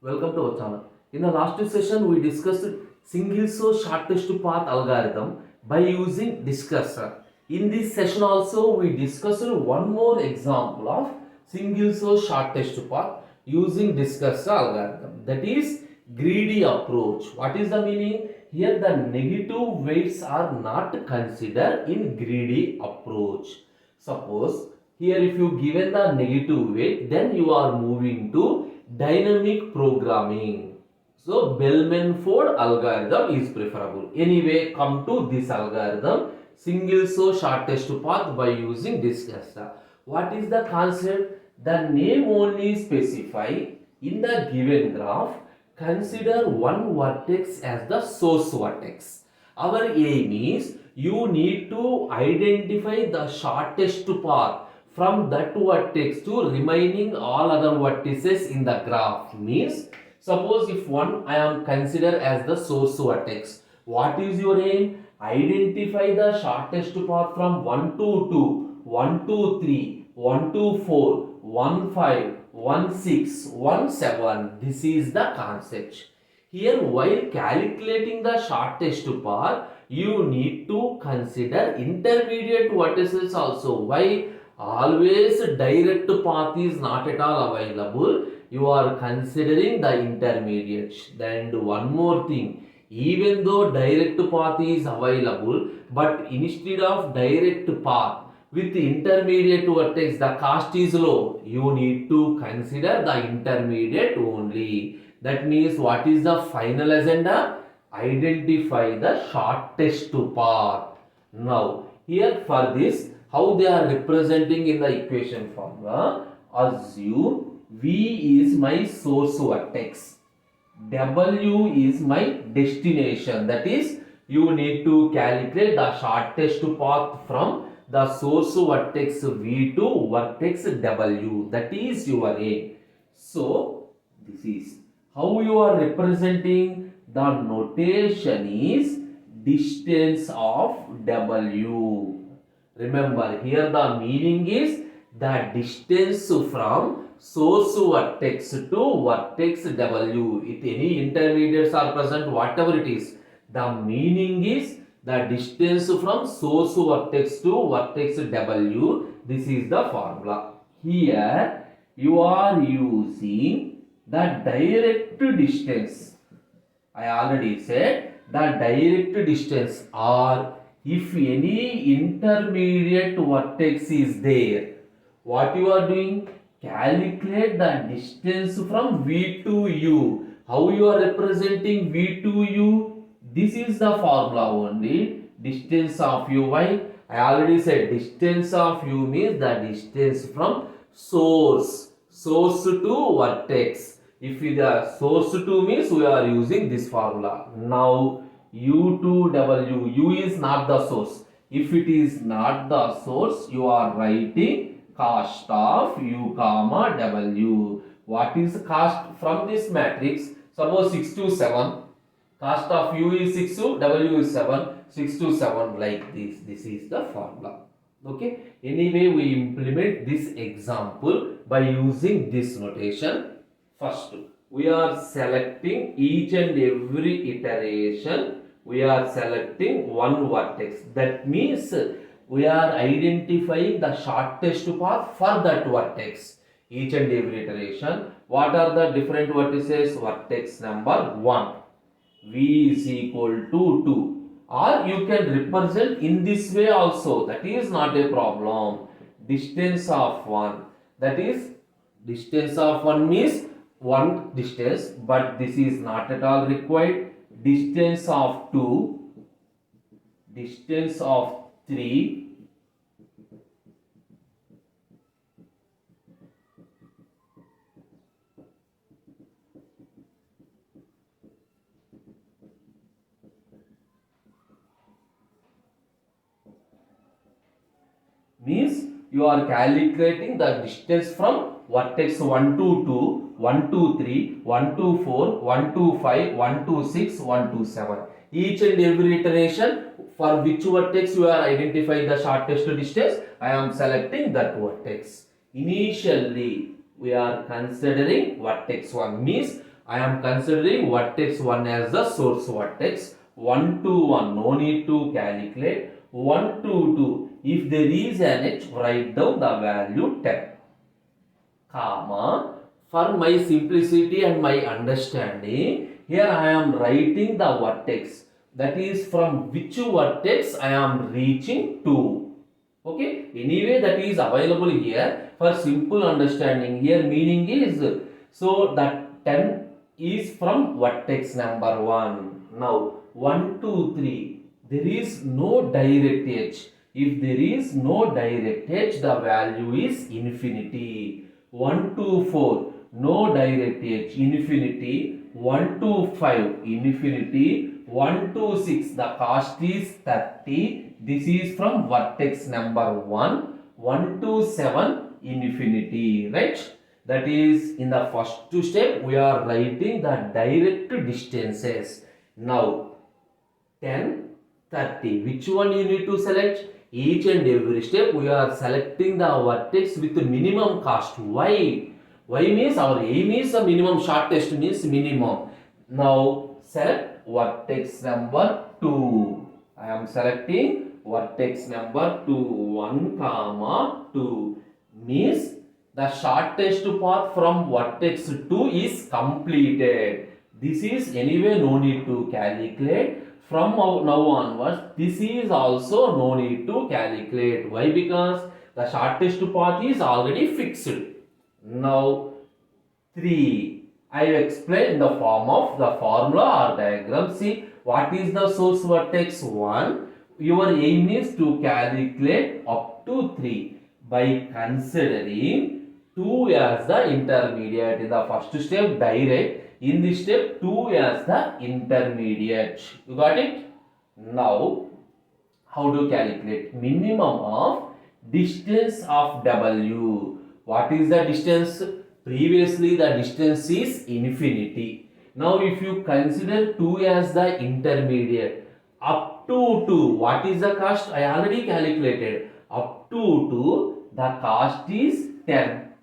Welcome to our channel. In the last session, we discussed single source shortest path algorithm by using Dijkastra'S. In this session also, we discussed one more example of single source shortest path using Dijkastra'S algorithm. That is greedy approach. What is the meaning? Here the negative weights are not considered in greedy approach. Suppose here if you given the negative weight, then you are moving to dynamic programming. So Bellman-Ford algorithm is preferable. Anyway, come to this algorithm, single source shortest path by using Dijkastra'S. What is the concept? The name only specify in the given graph. Consider one vertex as the source vertex. Our aim is you need to identify the shortest path from that vertex to remaining all other vertices in the graph. Means suppose if one I am consider as the source vertex, what is your aim? Identify the shortest path from 1 to 2, 1 to 3, 1 to 4, 1 5, 1 6, 1 7. This is the concept. Here while calculating the shortest path, you need to consider intermediate vertices also. Why? Always direct path is not at all available. You are considering the intermediates. Then one more thing, even though direct path is available, but instead of direct path with intermediate vertex, the cost is low. You need to consider the intermediate only. That means what is the final agenda? Identify the shortest path. Now here for this, how they are representing in the equation formula? Assume V is my source vertex, W is my destination. That is, you need to calculate the shortest path from the source vertex V to vertex W. That is your aim. So this is how you are representing. The notation is distance of W. Remember here the meaning is the distance from source vertex to vertex W. If any intermediates are present, whatever it is, the meaning is the distance from source vertex to vertex W. This is the formula. Here you are using the direct distance. I already said the direct distance, or if any intermediate vertex is there, what you are doing? Calculate the distance from V to U. How you are representing V to U? This is the formula only. Distance of U. Why? I already said distance of U means the distance from source to vertex. If the source to means we are using this formula. Now U to W. U is not the source. If it is not the source, you are writing cost of U comma W. What is cost from this matrix? Suppose 6 to 7. Cost of U is 6 to W is 7. 6 to 7 like this. This is the formula. Okay. Anyway, we implement this example by using this notation. First, we are selecting each and every iteration. We are selecting one vertex. That means we are identifying the shortest path for that vertex. Each and every iteration. What are the different vertices? Vertex number 1. V is equal to 2. Or you can represent in this way also. That is not a problem. Distance of 1. That is, distance of 1 means one distance, but this is not at all required. Distance of 2, distance of 3, means you are calculating the distance from vertex 1 to 2, 1 to 3, 1 to 4, 1 to 5, 1 to 6, 1 to 7. Each and every iteration for which vertex you are identifying the shortest distance, I am selecting that vertex. Initially, we are considering vertex 1 means I am considering vertex 1 as the source vertex. 1 to 1, no need to calculate. 1 to 2, if there is an edge, write down the value 10. Comma, for my simplicity and my understanding, here I am writing the vertex. That is from which vertex I am reaching to. Okay, anyway that is available here for simple understanding. Here meaning is, so that 10 is from vertex number 1. Now 1, 2, 3, there is no direct edge. If there is no direct edge, the value is infinity. 1 to 4, no direct edge, infinity. 1 to 5, infinity. 1 to 6, the cost is 30. This is from vertex number 1. 1 to 7, infinity, right? That is, in the first step, we are writing the direct distances. Now, 10, 30. Which one you need to select? Each and every step we are selecting the vertex with the minimum cost. Why? Why means our aim is the minimum, shortest means minimum. Now select vertex number 2. I am selecting vertex number 2. 1, comma 2 means the shortest path from vertex 2 is completed. This is anyway no need to calculate. From now onwards, this is also no need to calculate. Why? Because the shortest path is already fixed. Now 3, I have explained in the form of the formula or diagram. See, what is the source vertex 1? Your aim is to calculate up to 3 by considering 2 as the intermediate. In the first step, direct. In this step, 2 as the intermediate. You got it? Now, how to calculate? Minimum of distance of W. What is the distance? Previously, the distance is infinity. Now, if you consider 2 as the intermediate, up to 2, what is the cost? I already calculated. Up to 2, the cost is 10.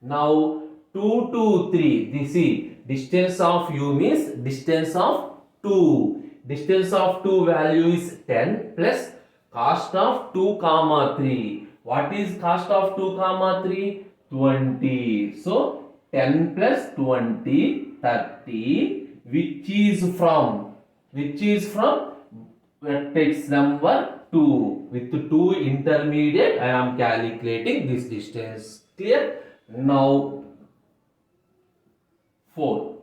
Now, 2 to 3, this is distance of u means distance of 2. Distance of 2 value is 10 plus cost of 2 comma 3. What is cost of 2 comma 3? 20. So 10 plus 20, 30, which is from vertex number 2. With 2 intermediate, I am calculating this distance. Clear? Now 4.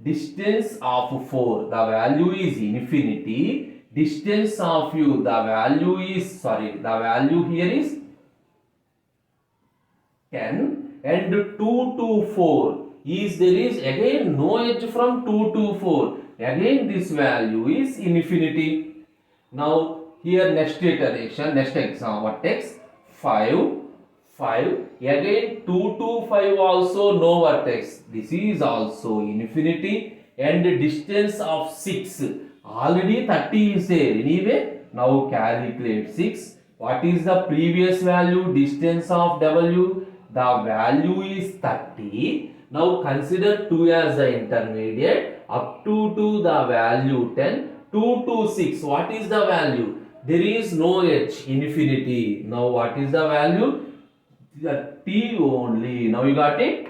Distance of 4, the value is infinity. Distance of u, the value here is 10. And 2 to 4 is, there is again no edge from 2 to 4. Again this value is infinity. Now here next iteration, next example, vertex 5. Again 2 to 5 also no vertex. This is also infinity. And distance of 6. Already 30 is there. Anyway, now calculate 6. What is the previous value? Distance of W. The value is 30. Now consider 2 as the intermediate. Up to 2 the value 10. 2 to 6. What is the value? There is no edge. Infinity. Now what is the value? 30 only. Now you got it?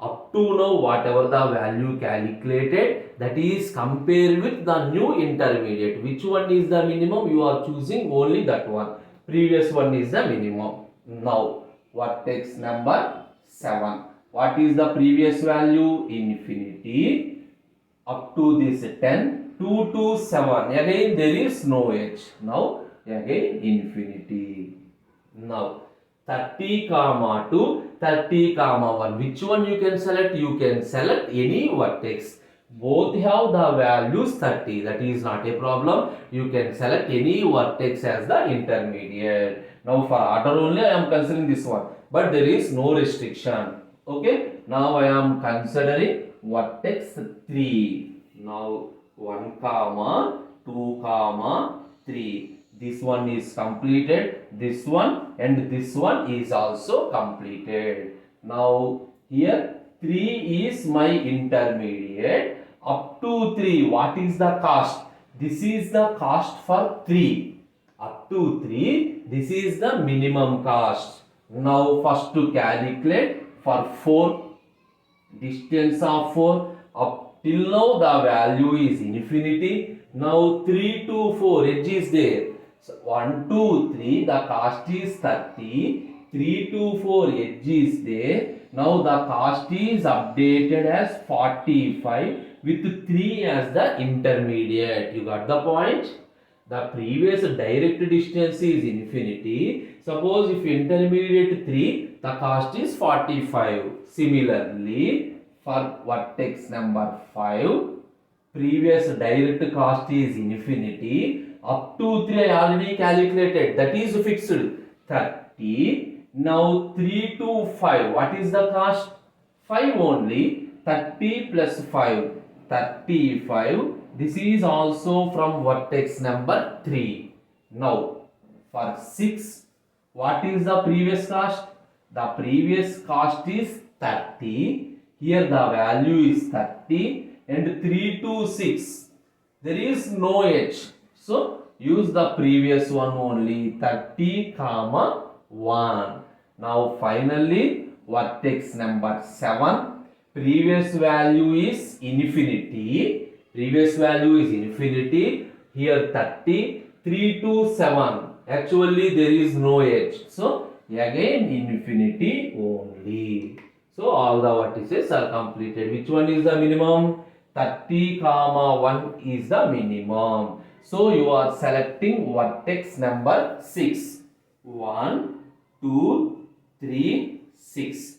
Up to now whatever the value calculated, that is compared with the new intermediate. Which one is the minimum? You are choosing only that one. Previous one is the minimum. Now vertex number 7. What is the previous value? Infinity. Up to this 10. 2 to 7. Again there is no edge. Now again infinity. Now 30 comma 2, 30 comma 1. Which one you can select? You can select any vertex. Both have the values 30. That is not a problem. You can select any vertex as the intermediate. Now for order only I am considering this one. But there is no restriction. Okay. Now I am considering vertex 3. Now 1 comma 2 comma 3. This one is completed, this one and this one is also completed. Now here 3 is my intermediate. Up to 3, what is the cost? This is the cost for 3. Up to 3, this is the minimum cost. Now first to calculate for 4, distance of 4, up till now the value is infinity. Now 3 to 4, edge is there. So 1, 2, 3, the cost is 30. 3 to 4, edge is there. Now the cost is updated as 45 with 3 as the intermediate. You got the point? The previous direct distance is infinity. Suppose if intermediate 3, the cost is 45. Similarly, for vertex number 5, previous direct cost is infinity. Up to 3 I already calculated. That is fixed. 30. Now 3 to 5. What is the cost? 5 only. 30 plus 5. 35. This is also from vertex number 3. Now for 6. What is the previous cost? The previous cost is 30. Here the value is 30. And 3 to 6. There is no edge. So use the previous one only. 30 comma 1. Now finally vertex number 7. Previous value is infinity. Previous value is infinity. Here 30. 3 to 7. Actually there is no edge. So again infinity only. So all the vertices are completed. Which one is the minimum? 30 comma 1 is the minimum. So you are selecting vertex number 6. 1, 2, 3, 6.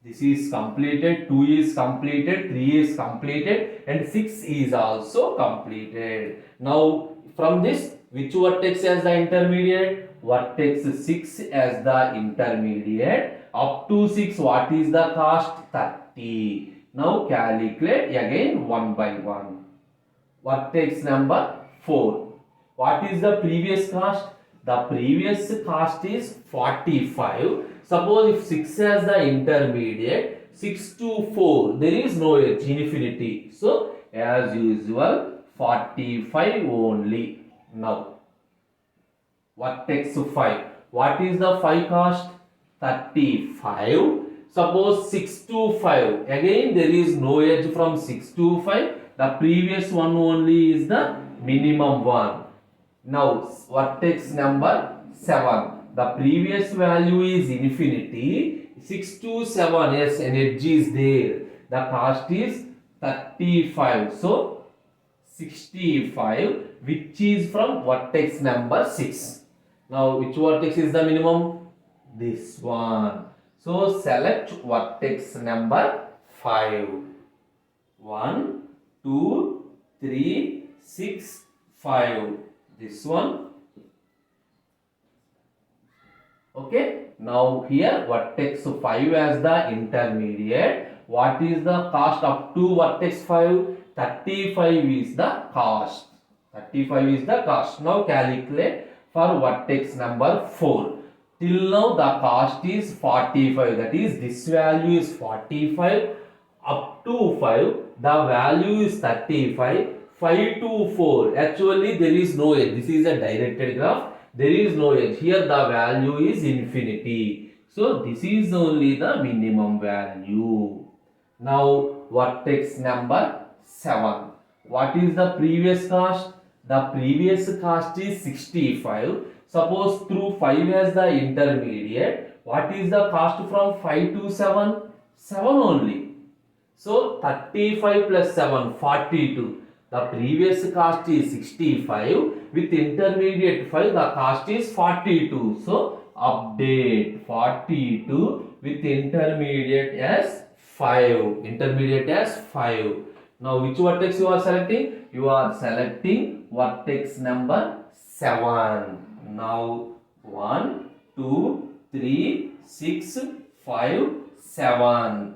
This is completed. 2 is completed. 3 is completed. And 6 is also completed. Now from this, which vertex as the intermediate? Vertex 6 as the intermediate. Up to 6, what is the cost? 30. Now calculate again one by one. Vertex number 4. What is the previous cost? The previous cost is 45. Suppose if 6 has the intermediate, 6 to 4, there is no edge, infinity. So as usual, 45 only. Now vertex 5. What is the 5 cost? 35. Suppose 6 to 5. Again there is no edge from 6 to 5. The previous one only is the minimum one. Now vertex number 7. The previous value is infinity. 6 to 7, yes, an edge is there. The cost is 35. So 65, which is from vertex number 6. Now which vertex is the minimum? This one. So select vertex number 5. 1, 2, 3, 6, 5. This one. Okay. Now here vertex 5 as the intermediate. What is the cost up to vertex 5? 35 is the cost. 35 is the cost. Now calculate for vertex number 4. Till now the cost is 45. That is, this value is 45. Up to 5, the value is 35. 5 to 4. Actually there is no edge. This is a directed graph. There is no edge. Here the value is infinity. So this is only the minimum value. Now vertex number 7. What is the previous cost? The previous cost is 65. Suppose through 5 as the intermediate. What is the cost from 5 to 7? 7 only. So 35 plus 7, 42. The previous cost is 65. With intermediate 5, the cost is 42. So update 42 with intermediate as 5. Intermediate as 5. Now which vertex you are selecting? You are selecting vertex number 7. Now 1, 2, 3, 6, 5, 7.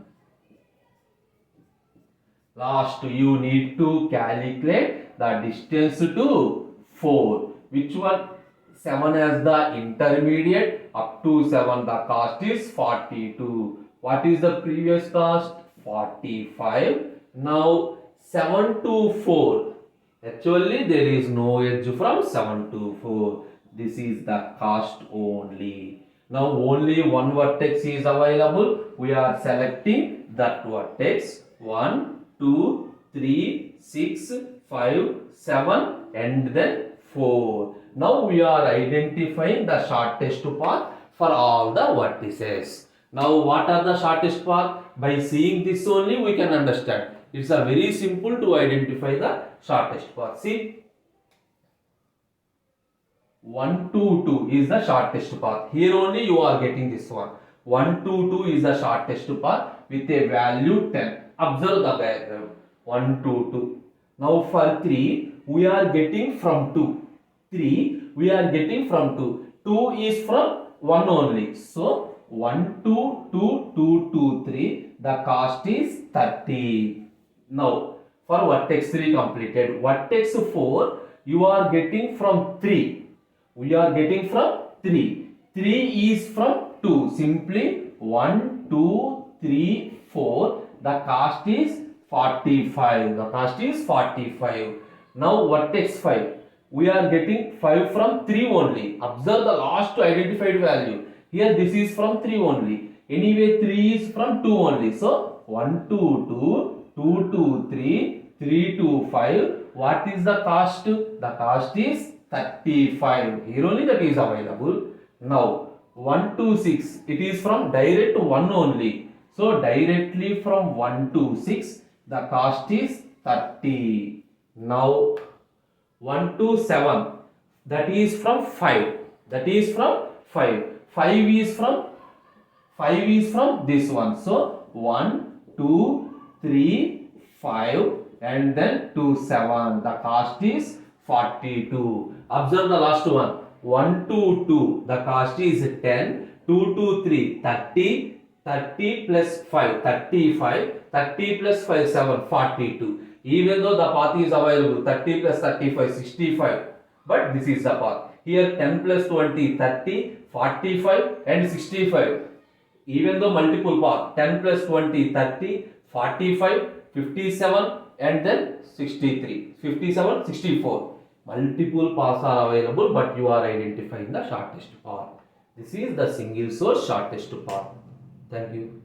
Last you need to calculate the distance to 4. Which one? 7 as the intermediate. Up to 7 the cost is 42. What is the previous cost? 45. Now 7 to 4. Actually, there is no edge from 7 to 4. This is the cost only. Now only one vertex is available. We are selecting that vertex. 1, 2, 3, 6, 5, 7 and then 4. Now we are identifying the shortest path for all the vertices. Now what are the shortest path? By seeing this only we can understand. It's a very simple to identify the shortest path. See, 1 to 2 is the shortest path. Here only you are getting this one. 1 to 2 is the shortest path with a value 10. Observe the diagram. 1 to 2. Now for 3 we are getting from 2. 3 we are getting from 2. 2 is from 1 only. So 1 to 2, 2 to 3. The cost is 30. Now for vertex 3 completed. Vertex 4 you are getting from 3. We are getting from 3. 3 is from 2. Simply 1, 2, 3, 4. The cost is 45. The cost is 45. Now vertex 5. We are getting 5 from 3 only. Observe the last identified value. Here this is from 3 only. Anyway 3 is from 2 only. So 1 to 2, 2 to 3, 3 to 5. What is the cost? The cost is 35. Here only that is available. Now 1 to 6. It is from direct 1 only. So directly from 1 to 6. The cost is 30. Now 1 to 7. That is from 5. That is from 5. 5 is from this one. So 1, 2, 3, 5 and then 2, 7. The cost is 42. Observe the last one. 1 to 2. The cost is 10. 2 to 3. 30. 30 plus 5. 35. 30 plus 5. 7. 42. Even though the path is available. 30 plus 35. 65. But this is the path. Here 10 plus 20. 30. 45 and 65. Even though multiple path. 10 plus 20. 30. 45. 57 and then 63. 57. 64. Multiple paths are available, but you are identifying the shortest path. This is the single source shortest path. Thank you.